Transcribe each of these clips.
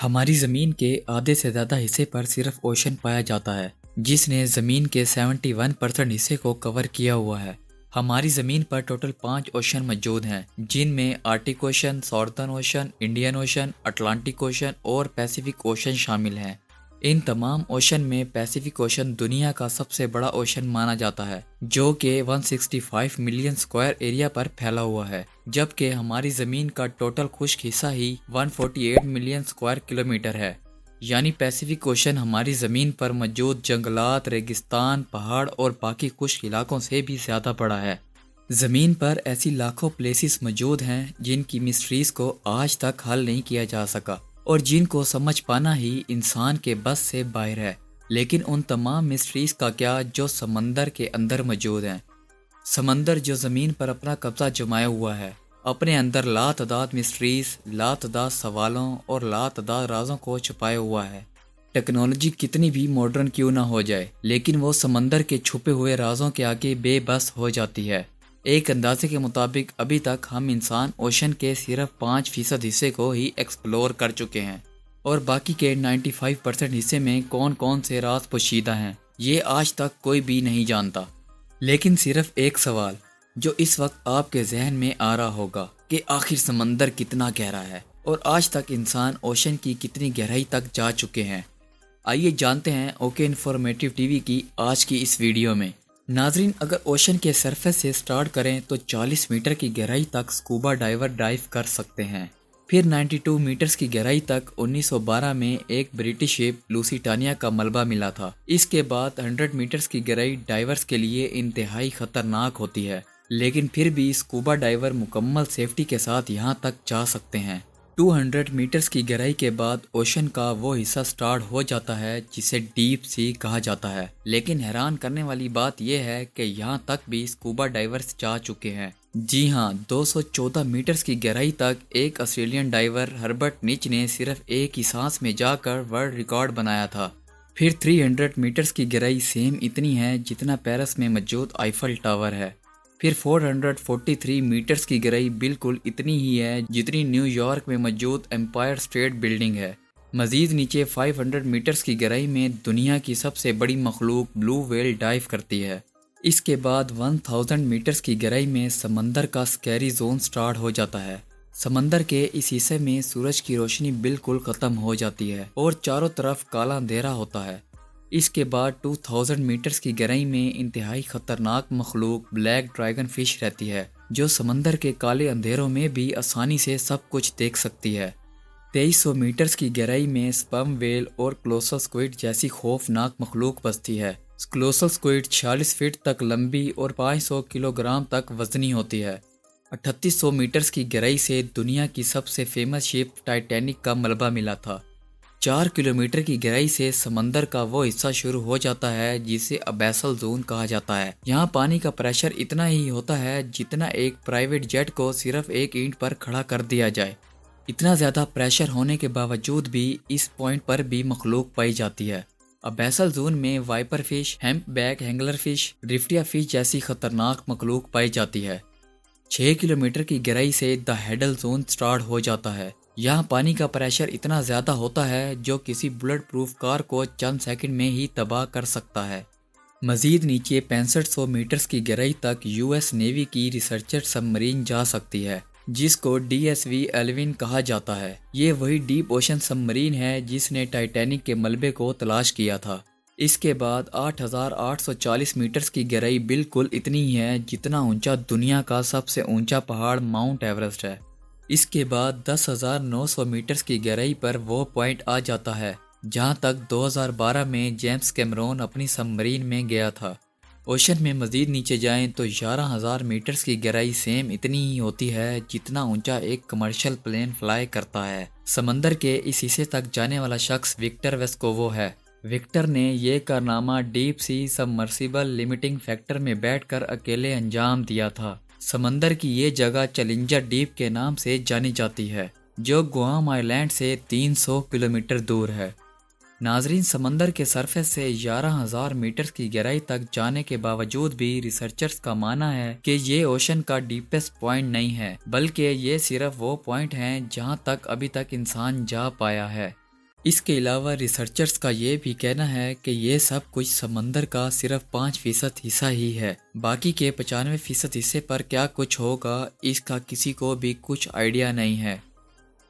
ہماری زمین کے آدھے سے زیادہ حصے پر صرف اوشن پایا جاتا ہے، جس نے زمین کے 71% حصے کو کور کیا ہوا ہے۔ ہماری زمین پر ٹوٹل 5 اوشن موجود ہیں، جن میں Arctic Ocean, Southern Ocean, Indian Ocean, Atlantic Ocean اور پیسیفک اوشن شامل ہیں۔ ان تمام اوشن میں پیسیفک اوشن دنیا کا سب سے بڑا اوشن مانا جاتا ہے، جو کہ 165 ملین اسکوائر ایریا پر پھیلا ہوا ہے، جبکہ ہماری زمین کا ٹوٹل خشک حصہ ہی 148 ملین اسکوائر کلومیٹر ہے۔ یعنی پیسیفک اوشن ہماری زمین پر موجود جنگلات، ریگستان، پہاڑ اور باقی خشک علاقوں سے بھی زیادہ بڑا ہے۔ زمین پر ایسی لاکھوں پلیسز موجود ہیں جن کی مسٹریز کو آج تک حل نہیں کیا جا سکا، اور جن کو سمجھ پانا ہی انسان کے بس سے باہر ہے۔ لیکن ان تمام مسٹریز کا کیا جو سمندر کے اندر موجود ہیں؟ سمندر جو زمین پر اپنا قبضہ جمائے ہوا ہے، اپنے اندر لاتعداد مسٹریز، لاتعداد سوالوں اور لاتعداد رازوں کو چھپائے ہوا ہے۔ ٹیکنالوجی کتنی بھی ماڈرن کیوں نہ ہو جائے، لیکن وہ سمندر کے چھپے ہوئے رازوں کے آگے بے بس ہو جاتی ہے۔ ایک اندازے کے مطابق ابھی تک ہم انسان اوشن کے صرف 5% حصے کو ہی ایکسپلور کر چکے ہیں، اور باقی کے 95% حصے میں کون کون سے راز پوشیدہ ہیں یہ آج تک کوئی بھی نہیں جانتا۔ لیکن صرف ایک سوال جو اس وقت آپ کے ذہن میں آ رہا ہوگا کہ آخر سمندر کتنا گہرا ہے، اور آج تک انسان اوشن کی کتنی گہرائی تک جا چکے ہیں۔ آئیے جانتے ہیں اوکے انفارمیٹیو ٹی وی کی آج کی اس ویڈیو میں۔ ناظرین، اگر اوشن کے سرفیس سے سٹارٹ کریں تو 40 میٹر کی گہرائی تک سکوبا ڈائیور ڈائیو کر سکتے ہیں۔ پھر 92 میٹرز کی گہرائی تک 1912 میں ایک برٹش شپ لوسیٹانیا کا ملبہ ملا تھا۔ اس کے بعد 100 میٹرز کی گہرائی ڈائیورز کے لیے انتہائی خطرناک ہوتی ہے، لیکن پھر بھی سکوبا ڈائیور مکمل سیفٹی کے ساتھ یہاں تک جا سکتے ہیں۔ 200 میٹرز کی گہرائی کے بعد اوشن کا وہ حصہ سٹارٹ ہو جاتا ہے جسے ڈیپ سی کہا جاتا ہے، لیکن حیران کرنے والی بات یہ ہے کہ یہاں تک بھی سکوبا ڈائیورز جا چکے ہیں۔ جی ہاں، 214 میٹرز کی گہرائی تک ایک آسٹریلین ڈائیور ہربرٹ نچ نے صرف ایک ہی سانس میں جا کر ورلڈ ریکارڈ بنایا تھا۔ پھر 300 میٹرز کی گہرائی سیم اتنی ہے جتنا پیرس میں موجود آئیفل ٹاور ہے۔ پھر 443 میٹرز کی گہرائی بالکل اتنی ہی ہے جتنی نیو یارک میں موجود امپائر اسٹیٹ بلڈنگ ہے۔ مزید نیچے 500 میٹرز کی گہرائی میں دنیا کی سب سے بڑی مخلوق بلو ویل ڈائیو کرتی ہے۔ اس کے بعد 1000 میٹرز کی گہرائی میں سمندر کا سکیری زون سٹارٹ ہو جاتا ہے۔ سمندر کے اس حصے میں سورج کی روشنی بالکل ختم ہو جاتی ہے اور چاروں طرف کالا اندھیرا ہوتا ہے۔ اس کے بعد 2000 میٹرز کی گہرائی میں انتہائی خطرناک مخلوق بلیک ڈریگن فش رہتی ہے، جو سمندر کے کالے اندھیروں میں بھی آسانی سے سب کچھ دیکھ سکتی ہے۔ 2300 میٹرز کی گہرائی میں سپرم ویل اور کولوسل سکوئڈ جیسی خوفناک مخلوق بستی ہے۔ کولوسل سکوئڈ 46 فٹ تک لمبی اور 500 کلو گرام تک وزنی ہوتی ہے۔ 3800 میٹرز کی گہرائی سے دنیا کی سب سے فیمس شپ ٹائٹینک کا ملبہ ملا تھا۔ 4 کلومیٹر کی گہرائی سے سمندر کا وہ حصہ شروع ہو جاتا ہے جسے ابیسل زون کہا جاتا ہے۔ یہاں پانی کا پریشر اتنا ہی ہوتا ہے جتنا ایک پرائیویٹ جیٹ کو صرف ایک اینٹ پر کھڑا کر دیا جائے۔ اتنا زیادہ پریشر ہونے کے باوجود بھی اس پوائنٹ پر بھی مخلوق پائی جاتی ہے۔ ابیسل زون میں viper fish, humpback angler fish, ڈرفٹیا فش جیسی خطرناک مخلوق پائی جاتی ہے۔ 6 کلومیٹر کی گہرائی سے دا ہیڈل زون سٹارٹ ہو جاتا ہے۔ یہاں پانی کا پریشر اتنا زیادہ ہوتا ہے جو کسی بلٹ پروف کار کو چند سیکنڈ میں ہی تباہ کر سکتا ہے۔ مزید نیچے 6500 میٹرز کی گہرائی تک یو ایس نیوی کی ریسرچر سب مرین جا سکتی ہے، جس کو DSV-11 کہا جاتا ہے۔ یہ وہی ڈیپ اوشن سب مرین ہے جس نے ٹائٹینک کے ملبے کو تلاش کیا تھا۔ اس کے بعد 8840 میٹرز کی گہرائی بالکل اتنی ہی ہے جتنا اونچا دنیا کا سب سے اونچا پہاڑ ماؤنٹ ایورسٹ ہے۔ اس کے بعد 10,900 میٹرز کی گہرائی پر وہ پوائنٹ آ جاتا ہے جہاں تک 2012 میں جیمز کیمرون اپنی سب مرین میں گیا تھا۔ اوشن میں مزید نیچے جائیں تو 11,000 میٹرز کی گہرائی سیم اتنی ہی ہوتی ہے جتنا اونچا ایک کمرشل پلین فلائی کرتا ہے۔ سمندر کے اس حصے تک جانے والا شخص وکٹر ویسکوو ہے۔ وکٹر نے یہ کارنامہ deep sea submersible limiting factor میں بیٹھ کر اکیلے انجام دیا تھا۔ سمندر کی یہ جگہ چیلنجر ڈیپ کے نام سے جانی جاتی ہے، جو گوام آئی لینڈ سے 300 کلومیٹر دور ہے۔ ناظرین، سمندر کے سرفیس سے 11,000 میٹر کی گہرائی تک جانے کے باوجود بھی ریسرچرز کا ماننا ہے کہ یہ اوشن کا ڈیپسٹ پوائنٹ نہیں ہے، بلکہ یہ صرف وہ پوائنٹ ہیں جہاں تک ابھی تک انسان جا پایا ہے۔ اس کے علاوہ ریسرچرز کا یہ بھی کہنا ہے کہ یہ سب کچھ سمندر کا صرف 5% حصہ ہی ہے، باقی کے 95% حصے پر کیا کچھ ہوگا اس کا کسی کو بھی کچھ آئیڈیا نہیں ہے۔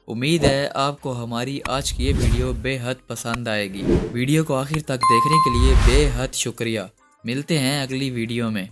امید ہے آپ کو ہماری آج کی یہ ویڈیو بے حد پسند آئے گی۔ ویڈیو کو آخر تک دیکھنے کے لیے بے حد شکریہ۔ ملتے ہیں اگلی ویڈیو میں۔